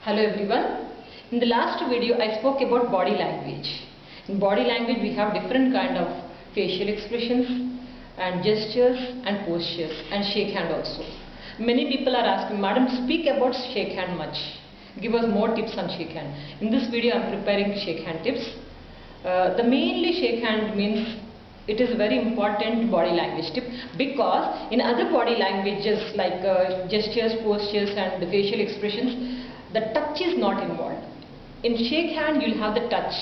Hello everyone. In the last video I spoke about body language. In body language we have different kind of facial expressions and gestures and postures and shake hand also. Many people are asking, Madam, speak about shake hand much. Give us more tips on shake hand. In this video I am preparing shake hand tips. The mainly shake hand means it is a very important body language tip, because in other body languages like gestures, postures and facial expressions, the touch is not involved. In shake hand you will have the touch.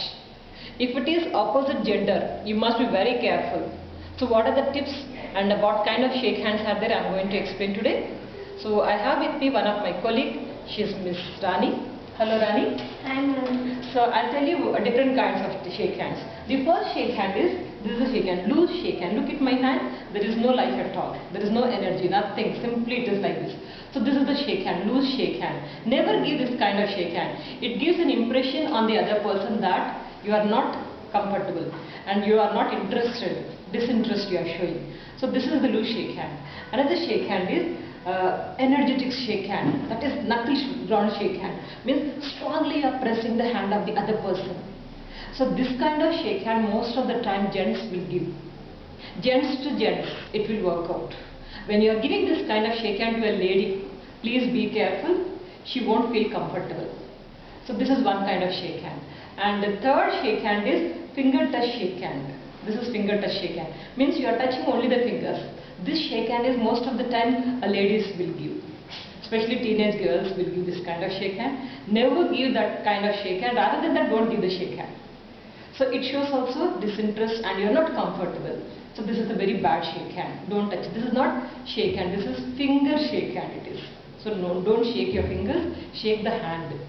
If it is opposite gender, you must be very careful. So what are the tips and what kind of shake hands are there, I am going to explain today. So I have with me one of my colleague, she is Miss Rani. Hello Rani. Hi ma'am. So I'll tell you different kinds of shake hands. The first shake hand is, this is a shake hand, loose shake hand. Look at my hand, there is no life at all. There is no energy, nothing, simply it is like this. So this is the shake hand, loose shake hand. Never give this kind of shake hand. It gives an impression on the other person that you are not comfortable and you are not interested, disinterest you are showing. So this is the loose shake hand. Another shake hand is energetic shake hand, that is knuckle round shake hand, means strongly you are pressing the hand of the other person. So this kind of shake hand most of the time gents will give. Gents to gents it will work out. When you are giving this kind of shake hand to a lady, please be careful, she won't feel comfortable. So this is one kind of shake hand. And the third shake hand is finger touch shake hand. This is finger touch shake hand, means you are touching only the fingers. This shake hand is most of the time ladies will give, especially teenage girls will give this kind of shake hand. Never give that kind of shake hand, rather than that don't give the shake hand. So it shows also disinterest and you are not comfortable. So this is a very bad shake hand, don't touch. This is not shake hand, this is finger shake hand it is. So no, don't shake your fingers, shake the hand.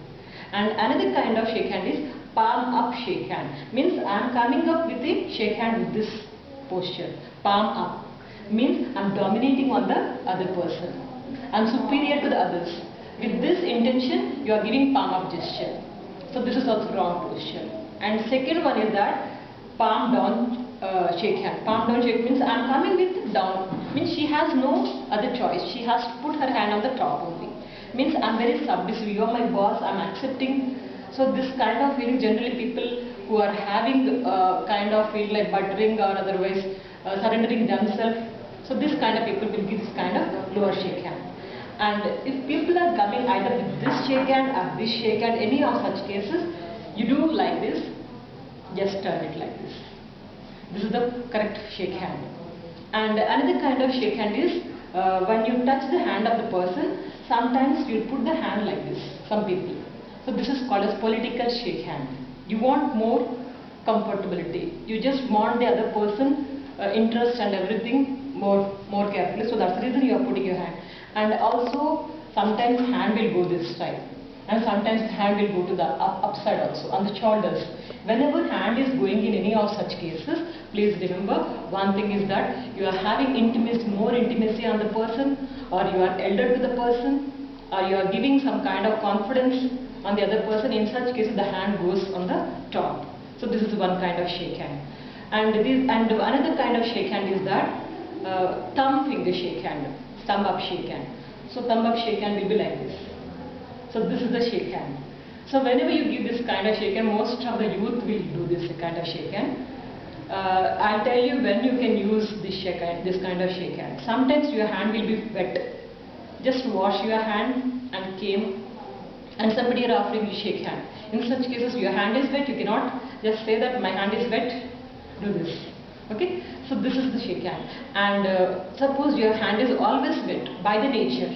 And another kind of shake hand is palm up shake hand, means I am coming up with a shake hand with this posture, palm up. Means I am dominating on the other person. I am superior to the others. With this intention, you are giving palm up gesture. So this is also wrong posture. And second one is that palm down shake hand. Palm down shake means I am coming with down. Means she has no other choice. She has to put her hand on the top only. Means I am very submissive. You are my boss. I am accepting. So this kind of feeling, generally people who are having kind of feel like buttering or otherwise surrendering themselves. So this kind of people will give this kind of lower shake hand. And if people are coming either with this shake hand or this shake hand, any of such cases, you do like this, just turn it like this. This is the correct shake hand. And another kind of shake hand is when you touch the hand of the person, sometimes you put the hand like this, some people. So this is called as political shake hand. You want more comfortability. You just want the other person interest and everything more carefully. So that's the reason you are putting your hand. And also sometimes hand will go this side. And sometimes hand will go to the upside also, on the shoulders. Whenever hand is going in any of such cases, please remember one thing is that you are having intimacy, more intimacy on the person, or you are elder to the person, or you are giving some kind of confidence on the other person. In such cases the hand goes on the top. So this is one kind of shake hand. And another kind of shake hand is that thumb finger shake hand, thumb up shake hand. So thumb up shake hand will be like this. So this is the shake hand. So whenever you give this kind of shake hand, most of the youth will do this kind of shake hand. I'll tell you when you can use this shake hand, this kind of shake hand. Sometimes your hand will be wet. Just wash your hand and came, and somebody are offering you shake hand. In such cases your hand is wet, you cannot just say that my hand is wet, do this. Okay, so this is the shake hand. And suppose your hand is always wet by the nature,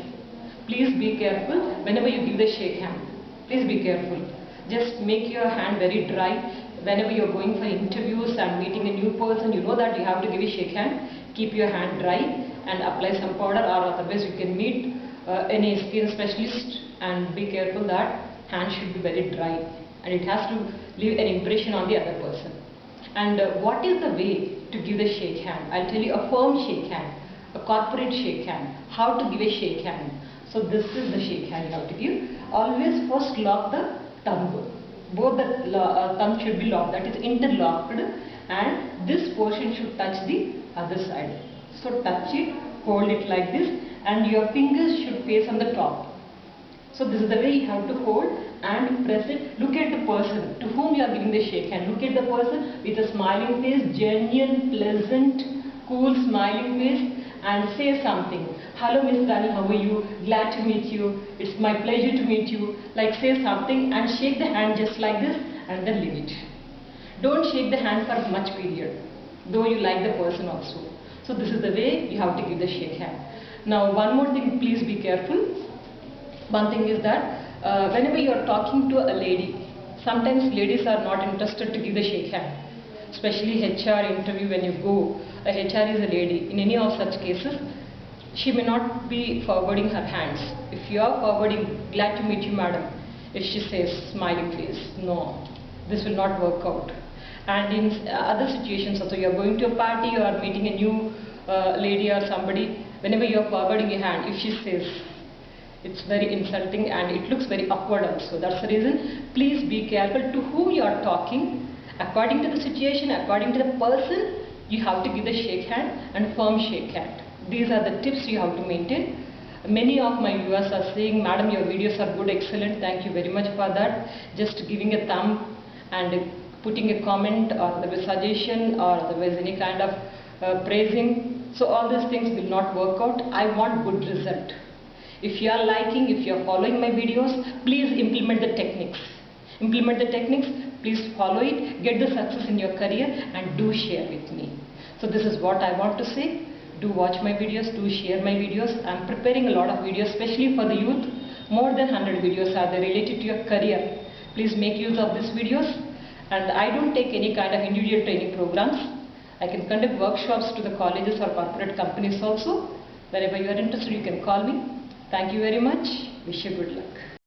please be careful whenever you give the shake hand. Please be careful. Just make your hand very dry. Whenever you are going for interviews and meeting a new person, you know that you have to give a shake hand. Keep your hand dry and apply some powder, or otherwise you can meet any skin specialist, and be careful that hand should be very dry and it has to leave an impression on the other person. And what is the way to give the shake hand? I'll tell you a firm shake hand, a corporate shake hand, how to give a shake hand. So this is the shake hand you have to give. Always first lock the thumb. Both the thumb should be locked, that is interlocked, and this portion should touch the other side. So touch it, hold it like this, and your fingers should face on the top. So this is the way you have to hold and press it. Look at the person to whom you are giving the shake hand. Look at the person with a smiling face, genuine, pleasant, cool smiling face, and say something. Hello Miss Rani, how are you? Glad to meet you. It's my pleasure to meet you. Like say something and shake the hand just like this and then leave it. Don't shake the hand for much period, though you like the person also. So this is the way you have to give the shake hand. Now one more thing, please be careful. One thing is that whenever you are talking to a lady, sometimes ladies are not interested to give the shake hand. Especially HR interview when you go, a HR is a lady. In any of such cases, she may not be forwarding her hands. If you are forwarding, glad to meet you madam, if she says smiling face, no, this will not work out. And in other situations also, you are going to a party or meeting a new lady or somebody, whenever you are forwarding a hand, if she says, it's very insulting and it looks very awkward also. That's the reason, please be careful to whom you are talking. According to the situation, according to the person, you have to give the shake hand and firm shake hand. These are the tips you have to maintain. Many of my viewers are saying, madam, your videos are good, excellent, thank you very much for that. Just giving a thumb and putting a comment or the suggestion or otherwise any kind of praising. So all these things will not work out. I want good result. If you are liking, if you are following my videos, please implement the techniques. Implement the techniques, please follow it, get the success in your career and do share with me. So this is what I want to say. Do watch my videos, do share my videos. I am preparing a lot of videos, especially for the youth. More than 100 videos are there related to your career. Please make use of these videos. And I don't take any kind of individual training programs. I can conduct workshops to the colleges or corporate companies also. Wherever you are interested, you can call me. Thank you very much. Wish you good luck.